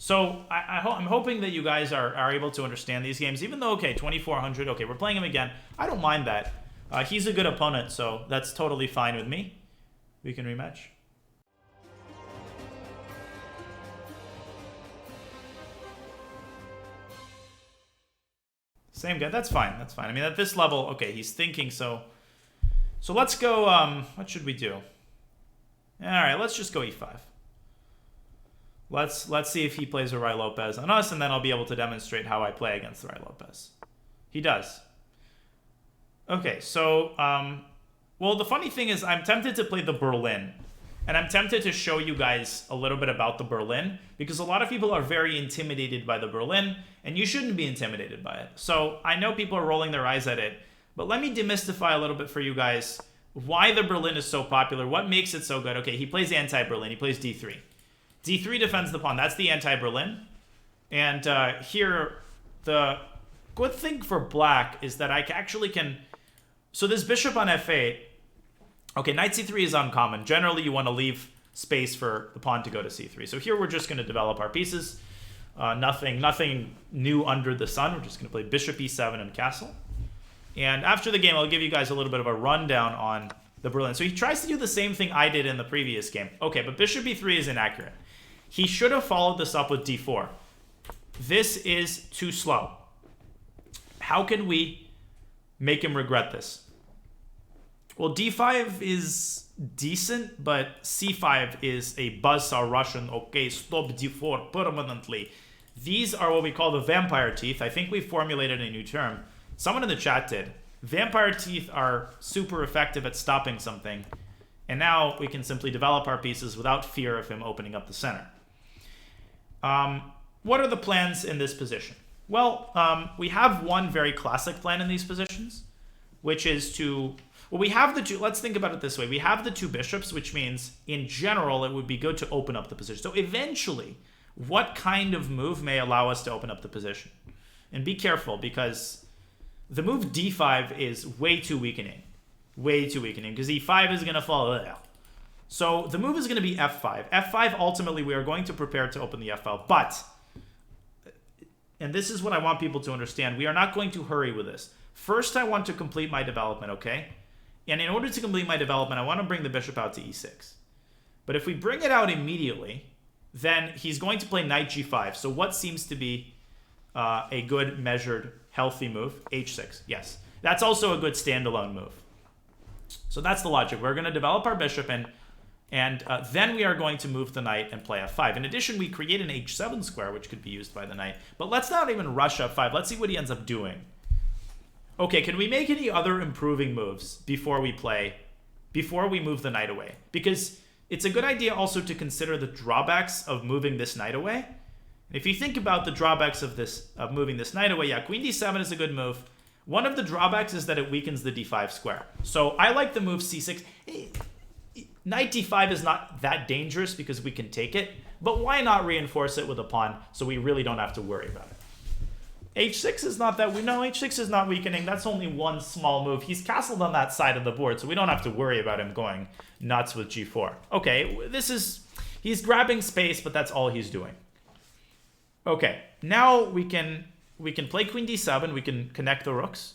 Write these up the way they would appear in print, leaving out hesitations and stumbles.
So I'm hoping that you guys are able to understand these games, even though, okay, 2400, okay, we're playing him again. I don't mind that. He's a good opponent, so that's totally fine with me. We can rematch. Same guy, that's fine, that's fine. I mean, at this level, okay, he's thinking, so let's go, what should we do? All right, let's just go e5. Let's see if he plays a Rai Lopez on us, and then I'll be able to demonstrate how I play against the Rai Lopez. He does. Okay, so, well, the funny thing is I'm tempted to play the Berlin, and I'm tempted to show you guys a little bit about the Berlin, because a lot of people are very intimidated by the Berlin, and you shouldn't be intimidated by it. So I know people are rolling their eyes at it, but let me demystify a little bit for you guys why the Berlin is so popular, what makes it so good. Okay, he plays anti-Berlin, he plays d3. d3 defends the pawn, that's the anti-Berlin. And here, the good thing for black is that I actually can... So this bishop on f8, okay, knight c3 is uncommon. Generally, you want to leave space for the pawn to go to c3. So here we're just going to develop our pieces. Nothing new under the sun. We're just going to play bishop e7 and castle. And after the game, I'll give you guys a little bit of a rundown on the Berlin. So he tries to do the same thing I did in the previous game. Okay, but bishop e3 is inaccurate. He should have followed this up with d4. This is too slow. How can we make him regret this? Well, d5 is decent, but c5 is a buzzsaw Russian. Okay, stop d4 permanently. These are what we call the vampire teeth. I think we formulated a new term. Someone in the chat did. Vampire teeth are super effective at stopping something. And now we can simply develop our pieces without fear of him opening up the center. What are the plans in this position? Well, we have one very classic plan in these positions, which is to... Well, we have the two... Let's think about it this way. We have the two bishops, which means, in general, it would be good to open up the position. So eventually, what kind of move may allow us to open up the position? And be careful, because the move d5 is way too weakening. Way too weakening, because e5 is going to fall... So the move is going to be f5. f5, ultimately, we are going to prepare to open the f file. But, and this is what I want people to understand, we are not going to hurry with this. First, I want to complete my development, okay? And in order to complete my development, I want to bring the bishop out to e6. But if we bring it out immediately, then he's going to play knight g5. So what seems to be a good, measured, healthy move? h6, yes. That's also a good standalone move. So that's the logic. We're going to develop our bishop, and then we are going to move the knight and play f5. In addition, we create an h7 square, which could be used by the knight. But let's not even rush f5. Let's see what he ends up doing. Okay, can we make any other improving moves before we move the knight away? Because it's a good idea also to consider the drawbacks of moving this knight away. If you think about the drawbacks of moving this knight away, yeah, queen d7 is a good move. One of the drawbacks is that it weakens the d5 square. So I like the move c6. Knight d5 is not that dangerous because we can take it, but why not reinforce it with a pawn so we really don't have to worry about it? h6 is not that... No, h6 is not weakening. That's only one small move. He's castled on that side of the board, so we don't have to worry about him going nuts with g4. Okay, this is... He's grabbing space, but that's all he's doing. Okay, now we can play queen d7. We can connect the rooks,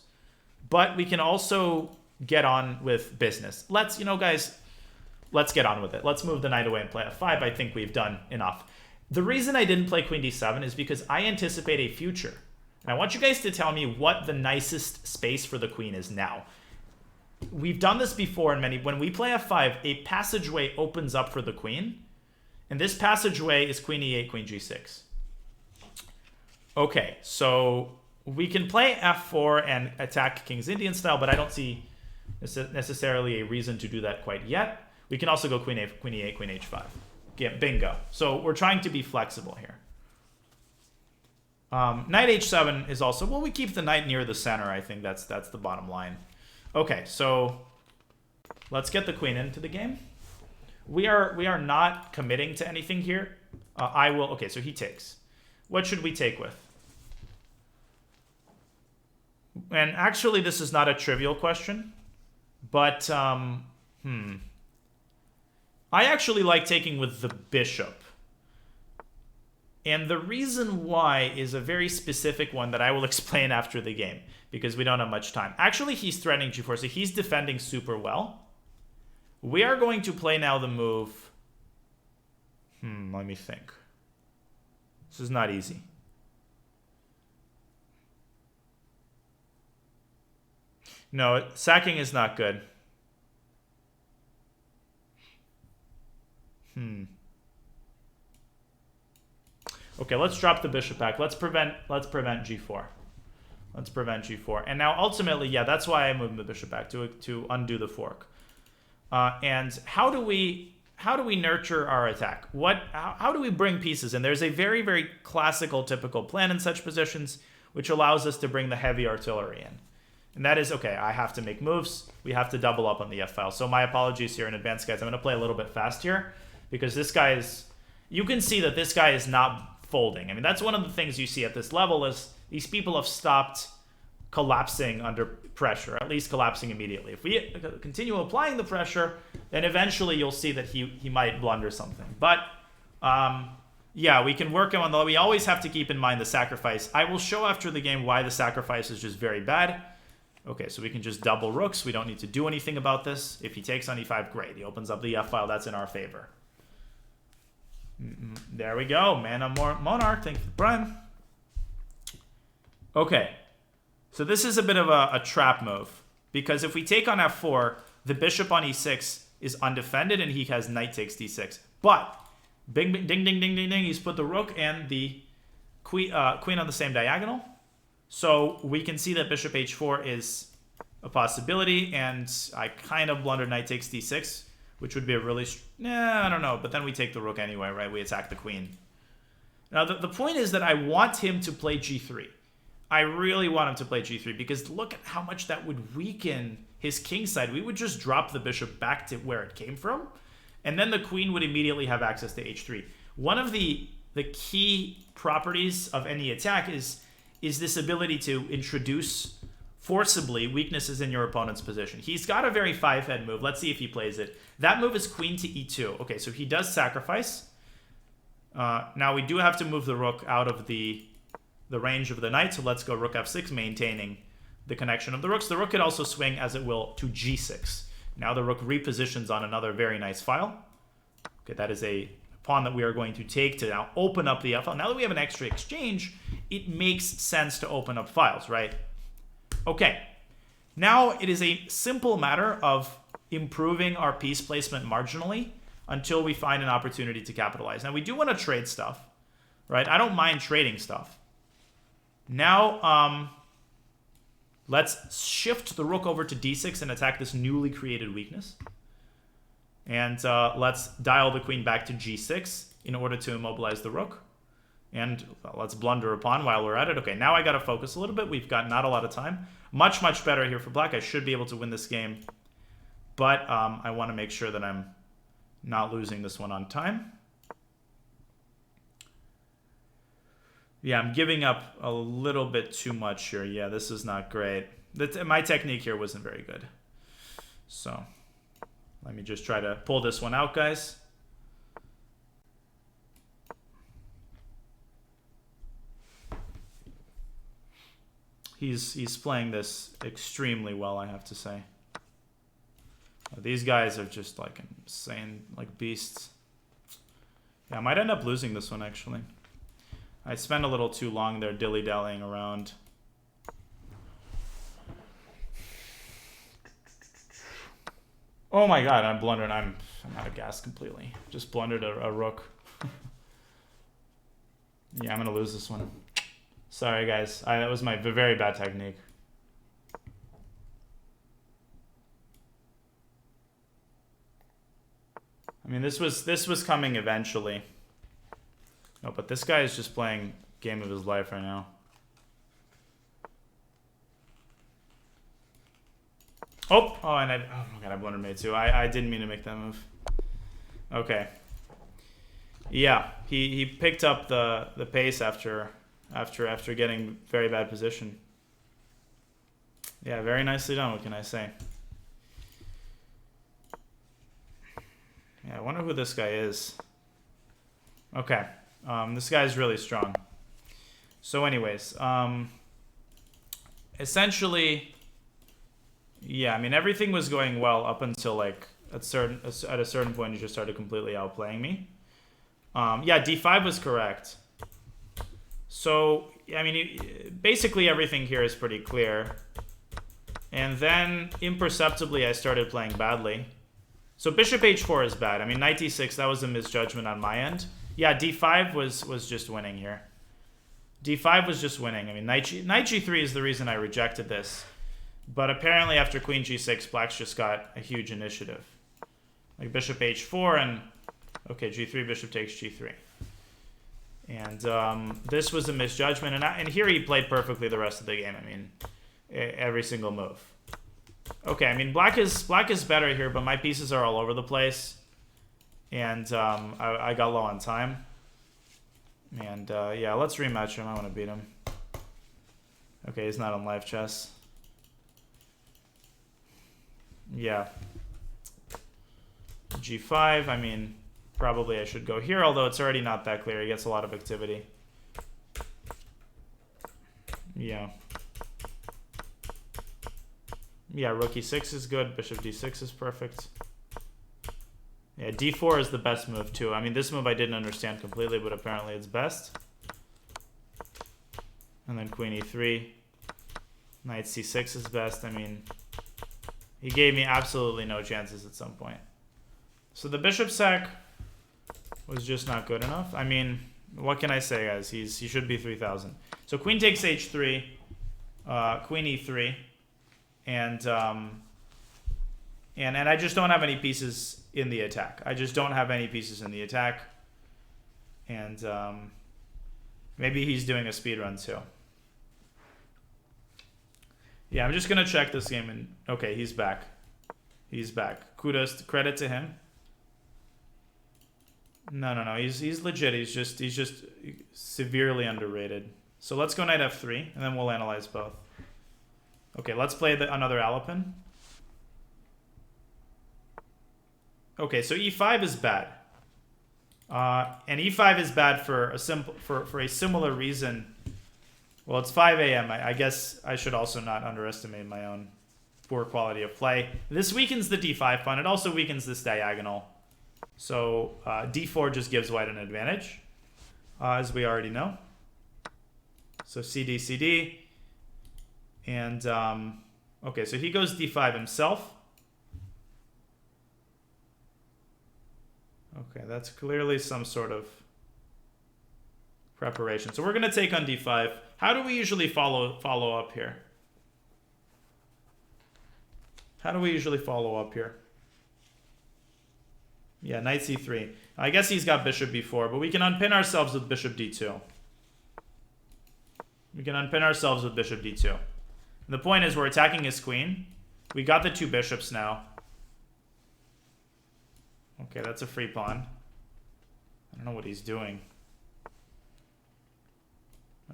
but we can also get on with business. Let's, guys, let's get on with it. Let's move the knight away and play f5. I think we've done enough. The reason I didn't play queen d7 is because I anticipate a future. And I want you guys to tell me what the nicest space for the queen is now. We've done this before in when we play f5, a passageway opens up for the queen. And this passageway is queen e8, queen g6. Okay, so we can play f4 and attack King's Indian style, but I don't see necessarily a reason to do that quite yet. We can also go queen e8, queen h5. Yeah, bingo. So we're trying to be flexible here. Knight h7 is also... Well, we keep the knight near the center. I think that's the bottom line. Okay, so let's get the queen into the game. We are not committing to anything here. I will... Okay, so he takes. What should we take with? And actually, this is not a trivial question. But, I actually like taking with the bishop. And the reason why is a very specific one that I will explain after the game, because we don't have much time. Actually, he's threatening g4, so he's defending super well. We are going to play now the move. Let me think. This is not easy. No, sacking is not good. Okay, let's drop the bishop back. Let's prevent g4. Let's prevent g4. And now ultimately, yeah, that's why I'm moving the bishop back, to undo the fork. And how do we nurture our attack? How do we bring pieces in? There's a very, very classical, typical plan in such positions, which allows us to bring the heavy artillery in. And that is, okay, I have to make moves. We have to double up on the f-file. So my apologies here in advance, guys. I'm going to play a little bit fast here, because this guy is... You can see that this guy is not folding. I mean, that's one of the things you see at this level is these people have stopped collapsing under pressure, at least collapsing immediately. If we continue applying the pressure, then eventually you'll see that he might blunder something. But yeah, we can work on, though we always have to keep in mind the sacrifice. I will show after the game why the sacrifice is just very bad. Okay, so we can just double rooks. We don't need to do anything about this. If he takes on e5, great. He opens up the f-file. That's in our favor. There we go. Man of Monarch. Thank you, Brian. Okay. So this is a bit of a trap move, because if we take on f4, the bishop on e6 is undefended, and he has knight takes d6. But, ding, ding, ding, ding, ding, ding, he's put the rook and the queen on the same diagonal. So we can see that bishop h4 is a possibility, and I kind of blundered knight takes d6, which would be a really... I don't know, but then we take the rook anyway, right? We attack the queen. Now, the point is that I want him to play g3. I really want him to play g3, because look at how much that would weaken his king side. We would just drop the bishop back to where it came from, and then the queen would immediately have access to h3. One of the key properties of any attack is this ability to introduce forcibly weaknesses in your opponent's position. He's got a very five-head move. Let's see if he plays it. That move is queen to e2. Okay, so he does sacrifice. Now we do have to move the rook out of the range of the knight, so let's go rook f6, maintaining the connection of the rooks. The rook could also swing, as it will, to g6. Now the rook repositions on another very nice file. Okay, that is a pawn that we are going to take to now open up the f-file. Now that we have an extra exchange, it makes sense to open up files, right? Okay, now it is a simple matter of improving our piece placement marginally until we find an opportunity to capitalize. Now we do want to trade stuff, right? I don't mind trading stuff. Now, let's shift the rook over to d6 and attack this newly created weakness. And let's dial the queen back to g6 in order to immobilize the rook. And let's blunder a pawn while we're at it. Okay, now I got to focus a little bit. We've got not a lot of time. Much, much better here for black. I should be able to win this game. But I want to make sure that I'm not losing this one on time. Yeah, I'm giving up a little bit too much here. Yeah, this is not great. My technique here wasn't very good. So let me just try to pull this one out, guys. He's playing this extremely well, I have to say. These guys are just like insane, like beasts. Yeah, I might end up losing this one, actually. I spent a little too long there dilly-dallying around. Oh my god, I'm blundering. I'm out of gas completely. Just blundered a rook. Yeah, I'm gonna lose this one. Sorry, guys. That was my very bad technique. I mean, this was coming eventually. No, but this guy is just playing game of his life right now. Oh, and oh my god, I blundered mate too. I didn't mean to make that move. Okay. Yeah, he picked up the pace after getting very bad position. Yeah, very nicely done, what can I say? Yeah, I wonder who this guy is. Okay. This guy's really strong. So anyways, essentially, yeah, I mean, everything was going well up until like at a certain point, he just started completely outplaying me. Yeah, d5 was correct. So, I mean, basically everything here is pretty clear. And then, imperceptibly, I started playing badly. So bishop h4 is bad. I mean, knight d6, that was a misjudgment on my end. Yeah, d5 was just winning here. d5 was just winning. I mean, knight g3 is the reason I rejected this. But apparently after queen g6, black's just got a huge initiative. Like bishop h4 and... Okay, g3, bishop takes g3. And this was a misjudgment. And here he played perfectly the rest of the game. I mean, every single move. Okay, I mean, black is better here, but my pieces are all over the place. And I got low on time. And yeah, let's rematch him. I want to beat him. Okay, he's not on live chess. Yeah. g5, I mean, probably I should go here, although it's already not that clear. He gets a lot of activity. Yeah. Yeah, rook e6 is good. Bishop d6 is perfect. Yeah, d4 is the best move, too. I mean, this move I didn't understand completely, but apparently it's best. And then queen e3. Knight c6 is best. I mean, he gave me absolutely no chances at some point. So the bishop sack was just not good enough. I mean, what can I say, guys? He should be 3,000. So queen takes h3, queen e3, and I just don't have any pieces in the attack. I just don't have any pieces in the attack. And maybe he's doing a speedrun too. Yeah, I'm just gonna check this game and okay, he's back. He's back. Kudos, credit to him. No. He's legit. He's just severely underrated. So let's go knight f3, and then we'll analyze both. Okay, let's play another Alapin. Okay, so e5 is bad, and e5 is bad for a similar reason. Well, it's 5 a.m. I guess I should also not underestimate my own poor quality of play. This weakens the d5 pawn. It also weakens this diagonal. So d4 just gives white an advantage, as we already know. So CD. And, okay, so he goes d5 himself. Okay, that's clearly some sort of preparation. So we're going to take on d5. How do we usually follow up here? How do we usually follow up here? Yeah, knight c3. I guess he's got bishop b4, but we can unpin ourselves with bishop d2. We can unpin ourselves with bishop d2. And the point is we're attacking his queen. We got the two bishops now. Okay, that's a free pawn. I don't know what he's doing.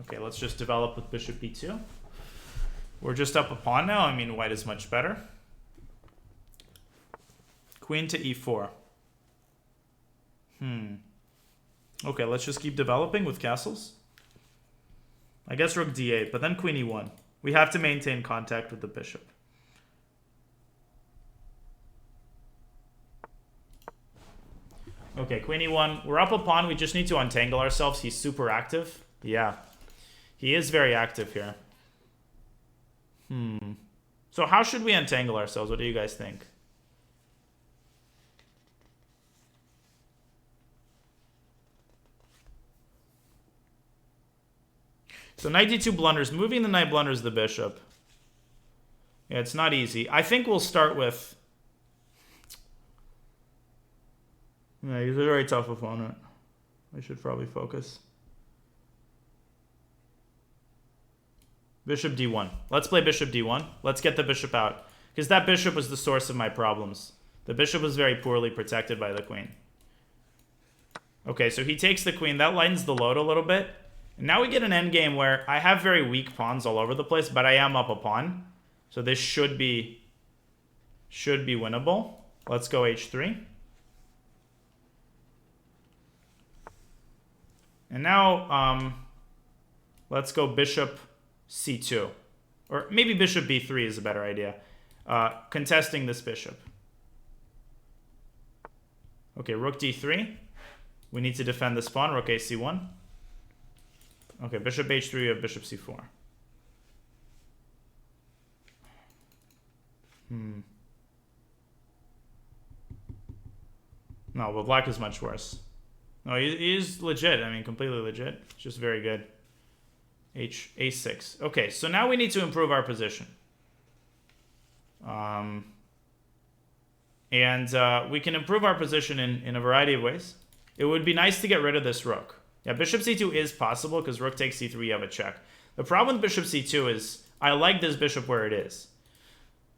Okay, let's just develop with bishop b2. We're just up a pawn now. I mean, white is much better. Queen to e4. Okay, let's just keep developing with castles. I guess rook d8, but then queen e1. We have to maintain contact with the bishop. Okay, queen e1. We're up a pawn. We just need to untangle ourselves. He's super active. Yeah. He is very active here. So how should we untangle ourselves? What do you guys think? So knight d2 blunders. Moving the knight blunders the bishop. Yeah, it's not easy. I think we'll start with... Yeah, he's a very tough opponent. We should probably focus. Bishop d1. Let's play bishop d1. Let's get the bishop out. Because that bishop was the source of my problems. The bishop was very poorly protected by the queen. Okay, so he takes the queen. That lightens the load a little bit. And now we get an endgame where I have very weak pawns all over the place, but I am up a pawn. So this should be winnable. Let's go h3. And now let's go bishop c2. Or maybe bishop b3 is a better idea. Contesting this bishop. Okay, rook d3. We need to defend this pawn. Rook ac1. Okay, bishop h3, we have bishop c4. No, but black is much worse. No, he is legit. I mean, completely legit. It's just very good. A6. Okay, so now we need to improve our position. We can improve our position in a variety of ways. It would be nice to get rid of this rook. Yeah, bishop c2 is possible because rook takes c3, you have a check. The problem with bishop c2 is I like this bishop where it is.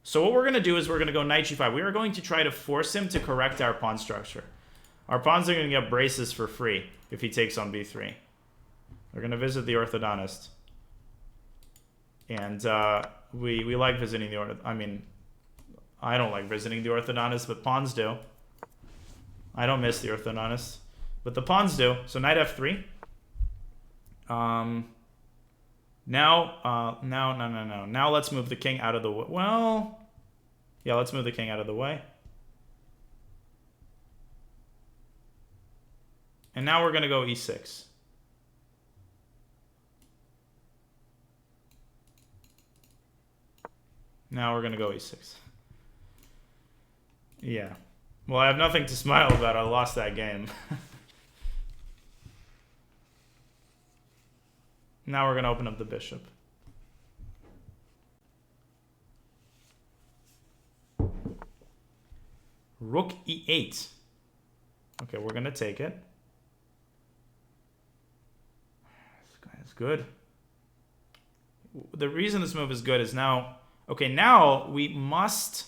So what we're going to do is we're going to go knight g5. We are going to try to force him to correct our pawn structure. Our pawns are going to get braces for free if he takes on b3. We're going to visit the orthodontist. And we like visiting the orthodontist. I mean, I don't like visiting the orthodontist, but pawns do. I don't miss the orthodontist, but the pawns do. So knight f3. Now let's move the king out of the way. Well, yeah, let's move the king out of the way. And now we're going to go e6. Now we're going to go e6. Yeah. Well, I have nothing to smile about. I lost that game. Now we're going to open up the bishop. Rook e8. Okay, we're going to take it. This guy is good. The reason this move is good is now... Okay, now we must...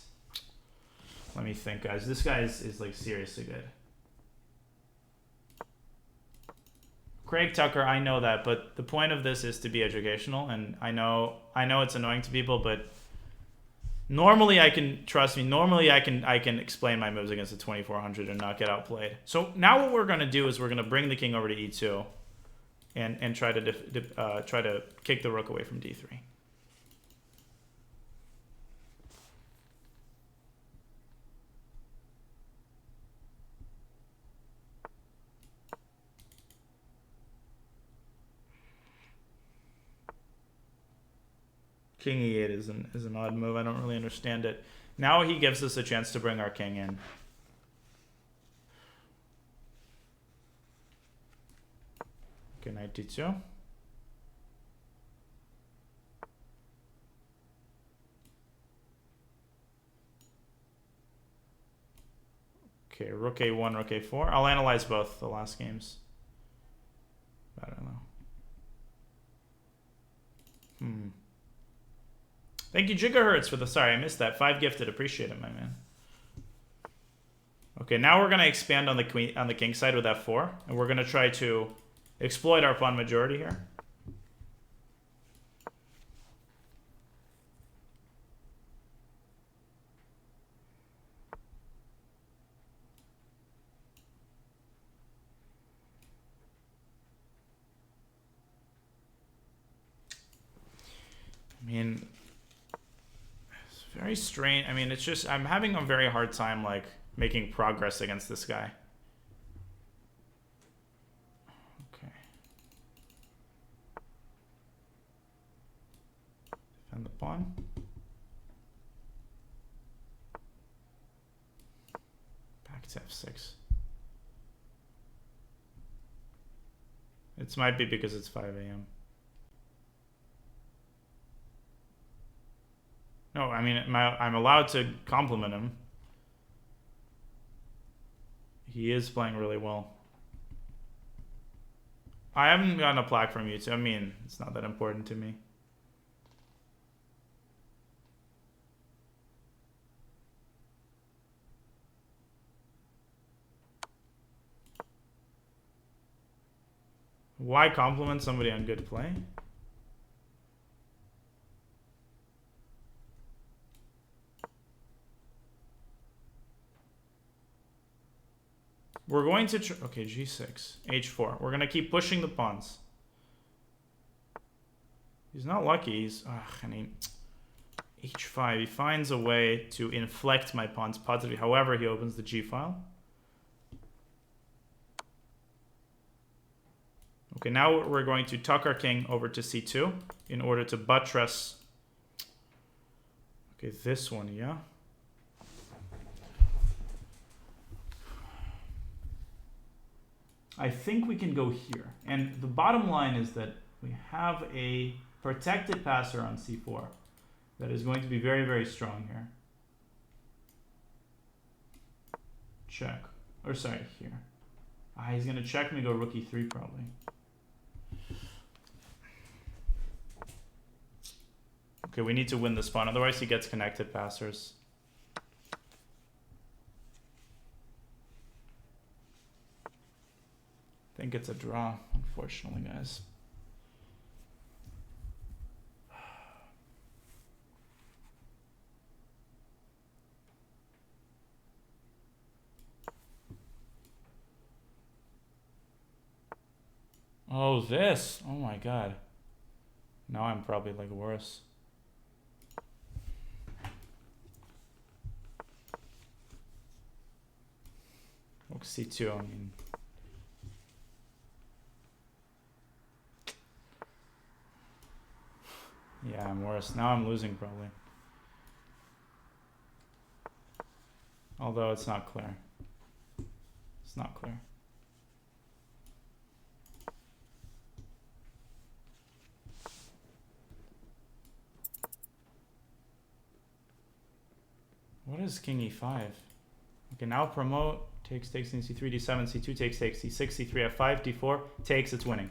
Let me think, guys. This guy is like seriously good. Craig Tucker, I know that, but the point of this is to be educational, and I know it's annoying to people, but normally I can, trust me, normally I can explain my moves against a 2400 and not get outplayed. So now what we're going to do is we're going to bring the king over to e2 and try to kick the rook away from d3. King e8 is an odd move. I don't really understand it. Now he gives us a chance to bring our king in. Okay, knight d2. Okay, rook a1, rook a4. I'll analyze both the last games. I don't know. Thank you, Gigahertz, for the... Sorry, I missed that. 5 gifted. Appreciate it, my man. Okay, now we're going to expand on the king side with f4. And we're going to try to exploit our pawn majority here. I mean... Very strange. I mean, it's just, I'm having a very hard time, like, making progress against this guy. Okay. Defend the pawn. Back to f6. It might be because it's 5 a.m. No, I mean, I'm allowed to compliment him. He is playing really well. I haven't gotten a plaque from you, so I mean, it's not that important to me. Why compliment somebody on good play? We're going to... okay, g6. h4. We're going to keep pushing the pawns. He's not lucky. He's... h5. He finds a way to inflect my pawns positively. However, he opens the g-file. Okay, now we're going to tuck our king over to c2 in order to buttress... okay, this one, yeah. I think we can go here. And the bottom line is that we have a protected passer on c4 that is going to be very, very strong here. Check. Or sorry, here. He's going to check me, go rook e3 probably. Okay, we need to win this pawn, otherwise he gets connected passers. I think it's a draw, unfortunately, guys. Oh, this. Oh my god. Now I'm probably like worse. Rook c2, I mean. Yeah, I'm worse. Now I'm losing probably. Although it's not clear. It's not clear. What is king e5? Okay, now promote. Takes, in c3, d7, c2, takes, c6, c3, f5, d4, takes, it's winning.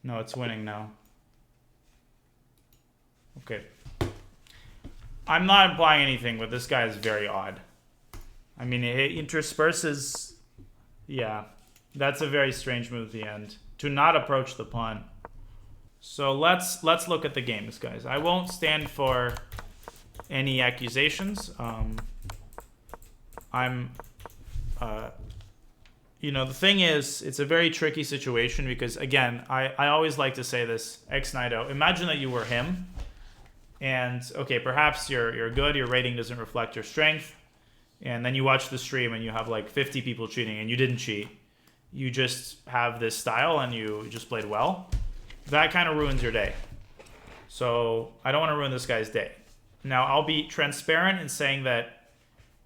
No, it's winning now. Okay. I'm not implying anything, but this guy is very odd. I mean, it intersperses... yeah, that's a very strange move at the end. To not approach the pawn. So let's look at the games, guys. I won't stand for any accusations. You know, the thing is, it's a very tricky situation because, again, I always like to say this, ex-Nido. Imagine that you were him, and, okay, perhaps you're good, your rating doesn't reflect your strength, and then you watch the stream and you have, like, 50 people cheating, and you didn't cheat. You just have this style, and you just played well. That kind of ruins your day. So I don't want to ruin this guy's day. Now, I'll be transparent in saying that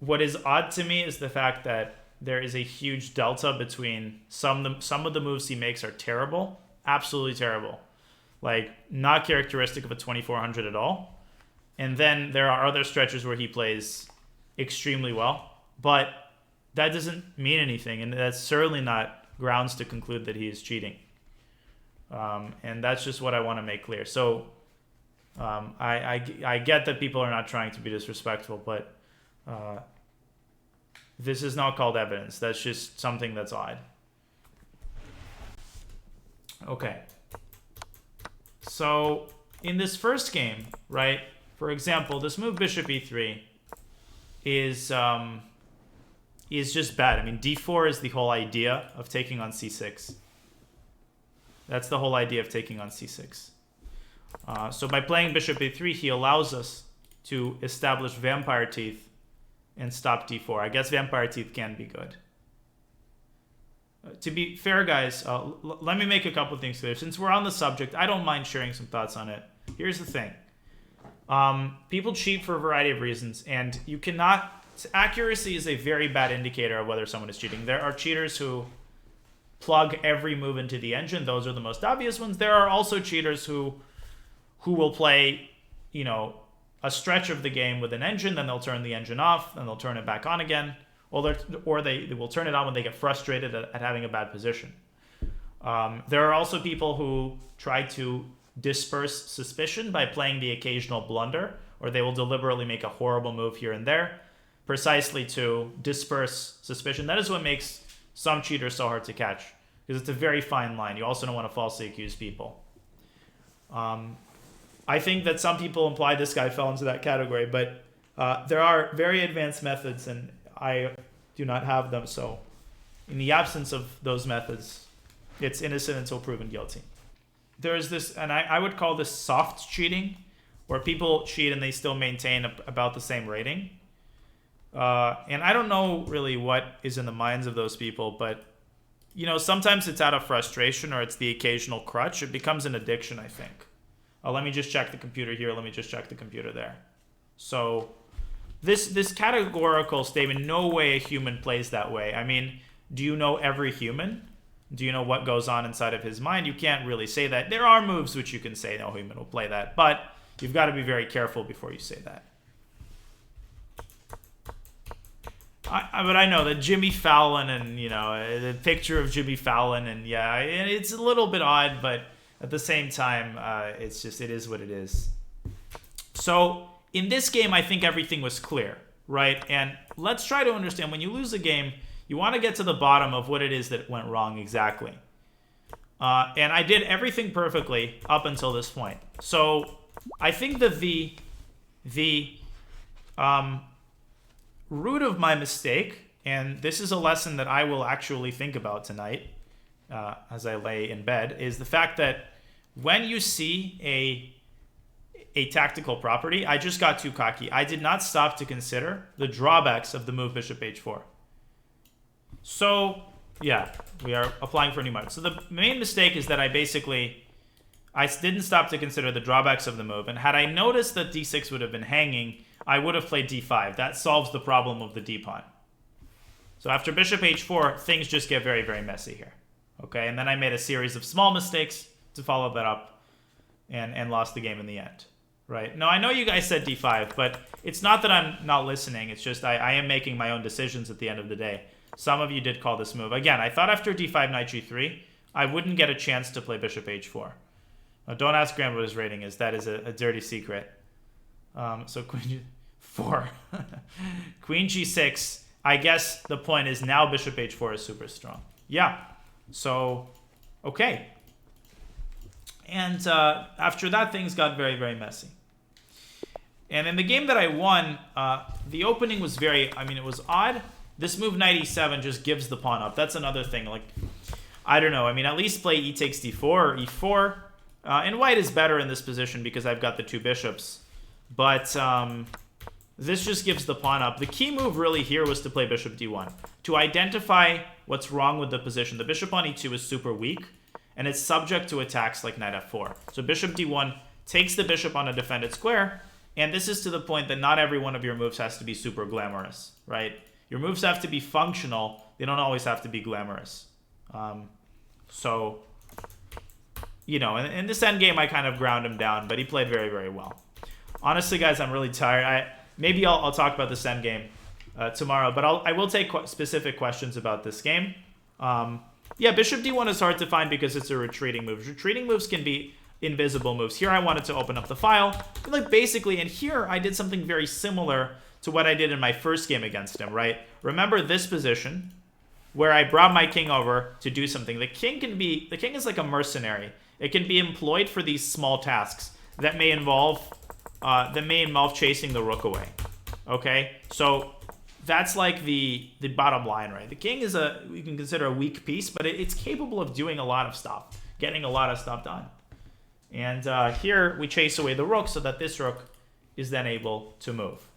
what is odd to me is the fact that there is a huge delta between some of the moves he makes are terrible, absolutely terrible, like not characteristic of a 2400 at all. And then there are other stretches where he plays extremely well, but that doesn't mean anything, and that's certainly not grounds to conclude that he is cheating. And that's just what I want to make clear. So I get that people are not trying to be disrespectful, but this is not called evidence. That's just something that's odd. Okay. So in this first game, right, for example, this move bishop e3 is just bad. I mean, d4 is the whole idea of taking on c6. That's the whole idea of taking on c6. So by playing bishop a3, he allows us to establish vampire teeth and stop d4. I guess vampire teeth can be good. To be fair, guys, let me make a couple things clear. Since we're on the subject, I don't mind sharing some thoughts on it. Here's the thing. People cheat for a variety of reasons, and you cannot... Accuracy is a very bad indicator of whether someone is cheating. There are cheaters who plug every move into the engine. Those are the most obvious ones. There are also cheaters who will play, you know, a stretch of the game with an engine, then they'll turn the engine off, and they'll turn it back on again, or they will turn it on when they get frustrated at having a bad position. There are also people who try to disperse suspicion by playing the occasional blunder, or they will deliberately make a horrible move here and there, precisely to disperse suspicion. That is what makes some cheaters so hard to catch, because it's a very fine line. You also don't want to falsely accuse people. I think that some people imply this guy fell into that category, but there are very advanced methods, and I do not have them. So in the absence of those methods, it's innocent until proven guilty. There is this, and I would call this soft cheating, where people cheat and they still maintain about the same rating. And I don't know really what is in the minds of those people, but sometimes it's out of frustration or it's the occasional crutch. It becomes an addiction, I think. Let me just check the computer here. Let me just check the computer there. So this categorical statement, no way a human plays that way. I mean, do you know every human? Do you know what goes on inside of his mind? You can't really say that. There are moves which you can say no human will play that, but you've got to be very careful before you say that. But I know that Jimmy Fallon and, the picture of Jimmy Fallon, and yeah, it's a little bit odd, but at the same time, it is what it is. So in this game, I think everything was clear, right? And let's try to understand, when you lose a game, you want to get to the bottom of what it is that went wrong exactly. And I did everything perfectly up until this point. So I think that the root of my mistake, and this is a lesson that I will actually think about tonight as I lay in bed, is the fact that when you see a tactical property, I just got too cocky. I did not stop to consider the drawbacks of the move bishop h4. So yeah, we are applying for a new move. So the main mistake is that I didn't stop to consider the drawbacks of the move, and had I noticed that d6 would have been hanging, I would have played d5. That solves the problem of the d-pawn. So after bishop h4, things just get very, very messy here. Okay, and then I made a series of small mistakes to follow that up and lost the game in the end. Right? Now, I know you guys said d5, but it's not that I'm not listening. It's just I am making my own decisions at the end of the day. Some of you did call this move. Again, I thought after d5, knight g3, I wouldn't get a chance to play bishop h4. Now, don't ask Graham what his rating is. That is a dirty secret. So queen g4. Queen g6. I guess the point is now bishop h4 is super strong. Yeah. So, okay. And after that, things got very, very messy. And in the game that I won, the opening was it was odd. This move, knight e7, just gives the pawn up. That's another thing. Like, I don't know. I mean, at least play e takes d4 or e4. And white is better in this position because I've got the two bishops. But this just gives the pawn up. The key move really here was to play bishop d1. To identify what's wrong with the position. The bishop on e2 is super weak, and it's subject to attacks like knight f4. So bishop d1 takes the bishop on a defended square, and this is to the point that not every one of your moves has to be super glamorous, right? Your moves have to be functional. They don't always have to be glamorous. So, in this endgame, I kind of ground him down, but he played very, very well. Honestly, guys, I'm really tired. Maybe I'll talk about this endgame tomorrow, but I will take specific questions about this game. Yeah, bishop d1 is hard to find because it's a retreating move. Retreating moves can be invisible moves. Here I wanted to open up the file. Like basically, and here I did something very similar to what I did in my first game against him, right? Remember this position where I brought my king over to do something. The king is like a mercenary. It can be employed for these small tasks that may involve chasing the rook away. Okay? So that's like the bottom line, right? The king is we can consider a weak piece, but it's capable of doing a lot of stuff, getting a lot of stuff done. And here we chase away the rook so that this rook is then able to move.